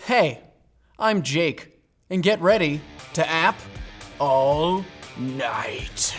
Hey, I'm Jake, and get ready to app all night.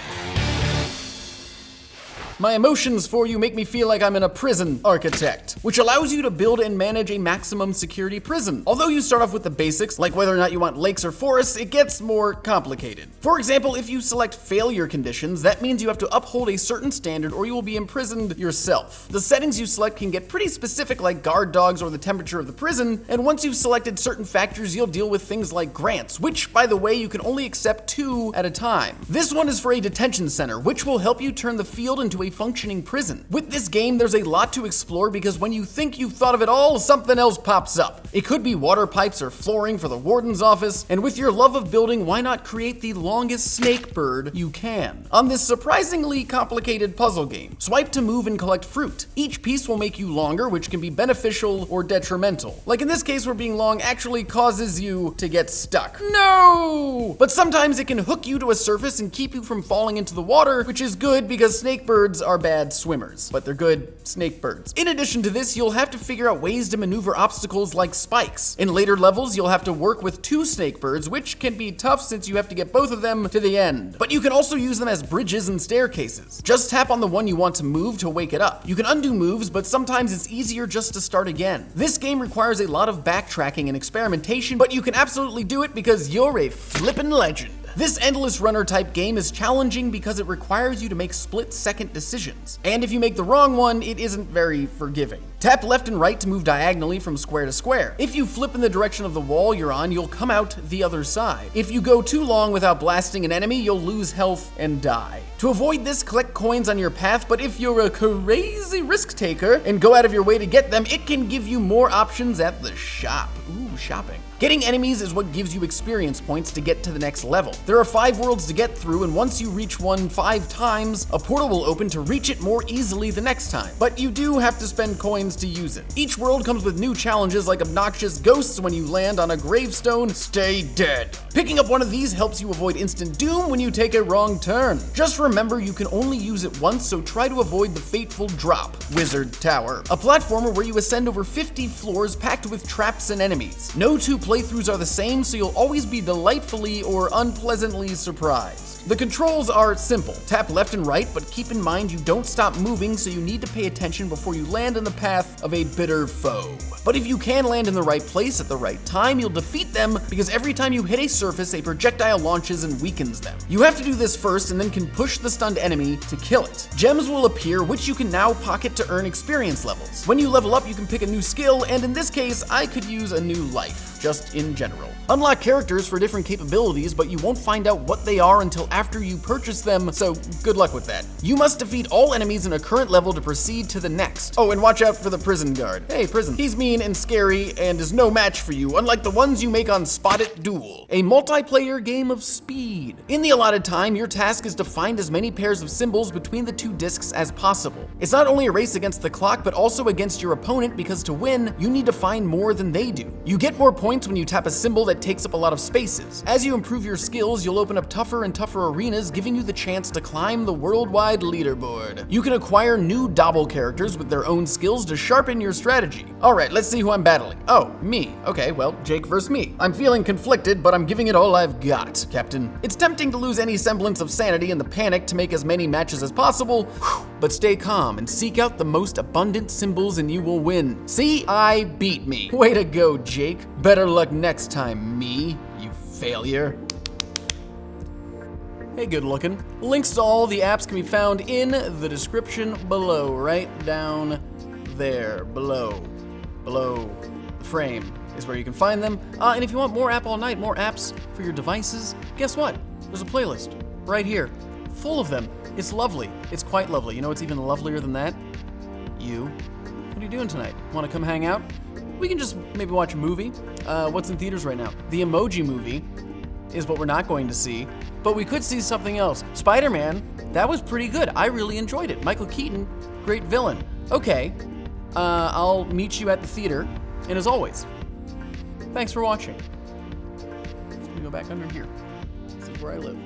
My emotions for you make me feel like I'm in a prison architect, which allows you to build and manage a maximum security prison. Although you start off with the basics, like whether or not you want lakes or forests, it gets more complicated. For example, if you select failure conditions, that means you have to uphold a certain standard or you will be imprisoned yourself. The settings you select can get pretty specific, like guard dogs or the temperature of the prison, and once you've selected certain factors, you'll deal with things like grants, which, by the way, you can only accept 2 at a time. This one is for a detention center, which will help you turn the field into a functioning prison. With this game, there's a lot to explore because when you think you've thought of it all, something else pops up. It could be water pipes or flooring for the warden's office, and with your love of building, why not create the longest snakebird you can? On this surprisingly complicated puzzle game, swipe to move and collect fruit. Each piece will make you longer, which can be beneficial or detrimental. Like in this case, where being long actually causes you to get stuck. No! But sometimes it can hook you to a surface and keep you from falling into the water, which is good because snakebirds are bad swimmers, but they're good snakebirds. In addition to this, you'll have to figure out ways to maneuver obstacles like spikes. In later levels, you'll have to work with 2 snakebirds, which can be tough since you have to get both of them to the end. But you can also use them as bridges and staircases. Just tap on the one you want to move to wake it up. You can undo moves, but sometimes it's easier just to start again. This game requires a lot of backtracking and experimentation, but you can absolutely do it because you're a flippin' legend. This endless runner type game is challenging because it requires you to make split-second decisions. And if you make the wrong one, it isn't very forgiving. Tap left and right to move diagonally from square to square. If you flip in the direction of the wall you're on, you'll come out the other side. If you go too long without blasting an enemy, you'll lose health and die. To avoid this, collect coins on your path, but if you're a crazy risk taker and go out of your way to get them, it can give you more options at the shop. Ooh, shopping. Getting enemies is what gives you experience points to get to the next level. There are 5 worlds to get through, and once you reach one 5 times, a portal will open to reach it more easily the next time. But you do have to spend coins to use it. Each world comes with new challenges like obnoxious ghosts when you land on a gravestone, stay dead. Picking up one of these helps you avoid instant doom when you take a wrong turn. Just remember you can only use it once, so try to avoid the fateful drop, Wizard Tower. A platformer where you ascend over 50 floors packed with traps and enemies. No 2 playthroughs are the same, so you'll always be delightfully or unpleasantly surprised. The controls are simple. Tap left and right, but keep in mind you don't stop moving, so you need to pay attention before you land in the path of a bitter foe. But if you can land in the right place at the right time, you'll defeat them because every time you hit a surface, a projectile launches and weakens them. You have to do this first and then can push the stunned enemy to kill it. Gems will appear, which you can now pocket to earn experience levels. When you level up, you can pick a new skill, and in this case, I could use a new life, just in general. Unlock characters for different capabilities, but you won't find out what they are until after you purchase them, so good luck with that. You must defeat all enemies in a current level to proceed to the next. Oh, and watch out for the prison guard. Hey, prison. He's mean and scary and is no match for you, unlike the ones you make on Spot It Duel, a multiplayer game of speed. In the allotted time, your task is to find as many pairs of symbols between the 2 discs as possible. It's not only a race against the clock, but also against your opponent because to win, you need to find more than they do. You get more points when you tap a symbol that takes up a lot of spaces. As you improve your skills, you'll open up tougher and tougher arenas, giving you the chance to climb the worldwide leaderboard. You can acquire new Dobble characters with their own skills to sharpen your strategy. Alright, let's see who I'm battling. Oh, me. Okay, well, Jake versus me. I'm feeling conflicted, but I'm giving it all I've got, Captain. It's tempting to lose any semblance of sanity in the panic to make as many matches as possible, but stay calm and seek out the most abundant symbols and you will win. See, I beat me. Way to go, Jake. Better luck next time, me, you failure. Hey, good looking. Links to all the apps can be found in the description below, right down there, below the frame is where you can find them. And if you want more app all night, more apps for your devices, guess what? There's a playlist right here, full of them. It's lovely. It's quite lovely. You know what's even lovelier than that? You. What are you doing tonight? Want to come hang out? We can just maybe watch a movie. What's in theaters right now? The Emoji Movie is what we're not going to see, but we could see something else. Spider-Man, that was pretty good. I really enjoyed it. Michael Keaton, great villain. Okay, I'll meet you at the theater, and as always, thanks for watching. Let me go back under here, see where I live.